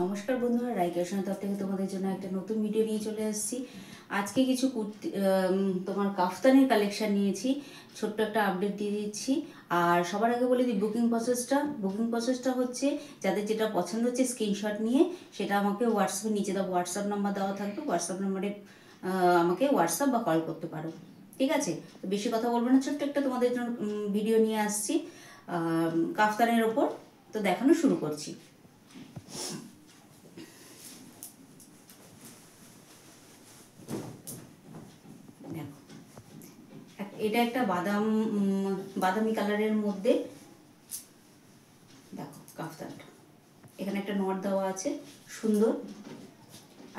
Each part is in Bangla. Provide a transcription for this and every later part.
নমস্কার বন্ধুরা, রাইকেশন তরফ থেকে তোমাদের জন্য একটা নতুন ভিডিও নিয়ে চলে এসেছি। আজকে কিছু কুর্তি তোমার কাফতানের কালেকশন নিয়েছি, ছোট্ট একটা আপডেট দিয়ে দিচ্ছি। আর সবার আগে বলে দিই বুকিং প্রসেসটা হচ্ছে যাদের যেটা পছন্দ হচ্ছে স্ক্রিনশট নিয়ে সেটা আমাকে হোয়াটসঅ্যাপে নিচে দাও, হোয়াটসঅ্যাপ নাম্বার দেওয়া থাকবে, হোয়াটসঅ্যাপ নাম্বারে আমাকে হোয়াটসঅ্যাপ বা কল করতে পারো। ঠিক আছে, তো বেশি কথা বলবো না, ছোট্ট একটা তোমাদের জন্য ভিডিও নিয়ে আসছি কাফতানের ওপর। তো দেখানো শুরু করছি। এটা একটা বাদামি কালারের মধ্যে দেখো কাফতানটা, এখানে একটা নট দেওয়া আছে, সুন্দর।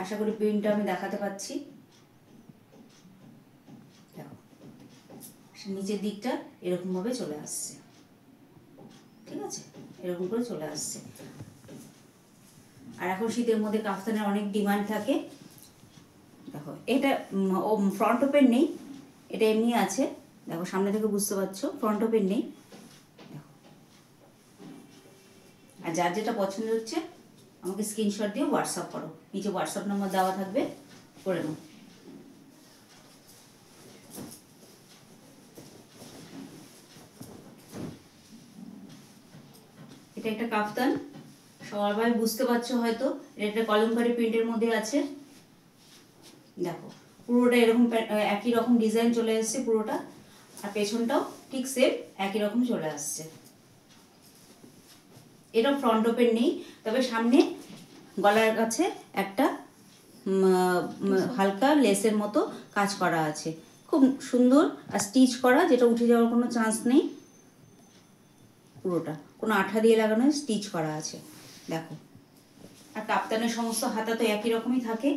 আশা করি প্রিন্টটা আমি দেখাতে পাচ্ছি। দেখো নিচের দিকটা এরকম ভাবে চলে আসছে, ঠিক আছে, এরকম করে চলে আসছে। আর এখন শীতের মধ্যে কাফতানের অনেক ডিমান্ড থাকে। দেখো এটা ফ্রন্ট ওপেন নেই, এটা এমনি আছে। দেখো সামনে থেকে বুঝতে পারছো ফ্রন্ট ওপেন নেই। দেখো, আর যার যেটা পছন্দ হচ্ছে আমাকে স্ক্রিনশট দিয়ে হোয়াটসঅ্যাপ করো, নিচে হোয়াটসঅ্যাপ নাম্বার দেওয়া থাকবে, করে নাও। এটা একটা কাফতান, সবাই বুঝতে পারছো হয়তো, এটা একটা কলমকারী প্রিন্টের মধ্যে আছে। দেখো পুরোটা এরকম একই রকম ডিজাইন চলে আসছে পুরোটা, আর পেছনটাও ঠিক সেম একই রকম চলে আসছে। এটা ফ্রন্ট ওপেন নেই, তবে সামনে গলার কাছে একটা হালকা লেসের মতো কাজ করা আছে, খুব সুন্দর। আর স্টিচ করা, যেটা উঠে যাওয়ার কোনো চান্স নেই। পুরোটা কোনো আঠা দিয়ে লাগানো, স্টিচ করা আছে। দেখো, আর কাপ্তানের সমস্ত হাতা তো একই রকমই থাকে।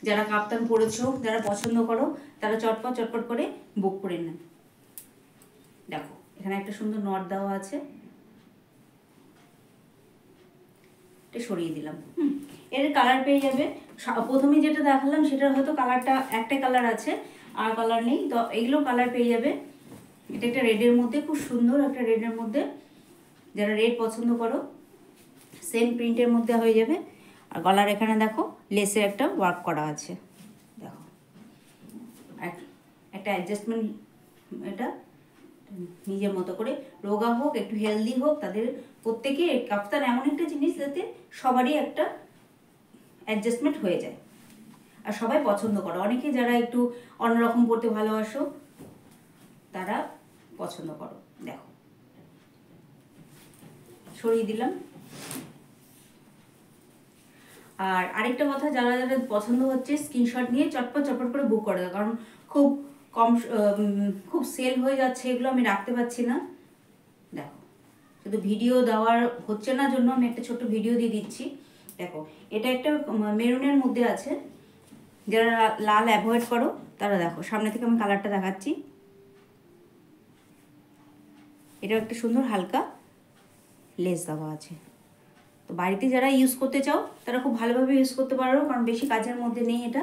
যারা কাপ্তান পরেছো, যারা পছন্দ করো, তারা চটপট করে বুক করে নেন। দেখো এখানে একটা সুন্দর নট দেওয়া আছে, এটা সরিয়ে দিলাম। এর কালার পেয়ে যাবে। প্রথমে যেটা দেখালাম সেটার হয়তো কালারটা একটা কালার আছে, আর কালার নেই, তো এগুলো কালার পেয়ে যাবে। এটা একটা রেডের মধ্যে, খুব সুন্দর একটা রেডের মধ্যে। যারা রেড পছন্দ করো সেম প্রিন্টের মধ্যে হয়ে যাবে। আর গলার এখানে দেখো লেসের একটা ওয়ার্ক করা আছে। দেখো একটা অ্যাডজাস্টমেন্ট, এটা নিজের মতো করে, রোগা হোক একটু হেলদি হোক, তাদের প্রত্যেকে কাফতান এমন একটা জিনিস যাতে সবারই একটা অ্যাডজাস্টমেন্ট হয়ে যায় আর সবাই পছন্দ করো। অনেকে যারা একটু অন্যরকম পড়তে ভালোবাসো তারা পছন্দ করো। দেখো সরিয়ে দিলাম। আর আরেকটা কথা, যারা যারা পছন্দ হচ্ছে স্ক্রিনশট নিয়ে চটপট করে বুক করে দাও, কারণ খুব সেল হয়ে যাচ্ছে, এগুলো আমি রাখতে পারছি না। দেখো শুধু ভিডিও দেওয়ার হচ্ছে না জন্য আমি একটা ছোট্ট ভিডিও দিয়ে দিচ্ছি। দেখো এটা একটা মেরুনের মধ্যে আছে, যারা লাল অ্যাভয়েড করো তারা দেখো সামনে থেকে আমি কালারটা দেখাচ্ছি। এটা একটা সুন্দর হালকা লেস দেওয়া আছে। তো বাড়িতে যারা ইউজ করতে চাও তারা খুব ভালোভাবে ইউজ করতে পারো, কারণ বেশি কাজের মধ্যে নেই এটা।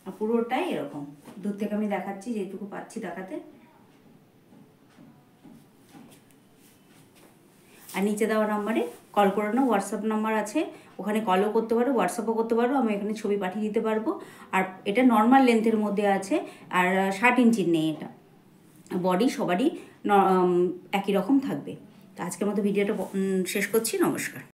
আর পুরোটাই এরকম, দূর থেকে আমি দেখাচ্ছি যেটুকু পাচ্ছি দেখাতে। আর নিচে দেওয়া নাম্বারে কল করে নাও, হোয়াটসঅ্যাপ নাম্বার আছে, ওখানে কলও করতে পারো, হোয়াটসঅ্যাপও করতে পারো, আমি এখানে ছবি পাঠিয়ে দিতে পারবো। আর এটা নর্মাল লেন্থের মধ্যে আছে, আর 60 ইঞ্চির নেই এটা। বডি সবারই একই রকম থাকবে। তো আজকের মতো ভিডিওটা শেষ করছি। নমস্কার।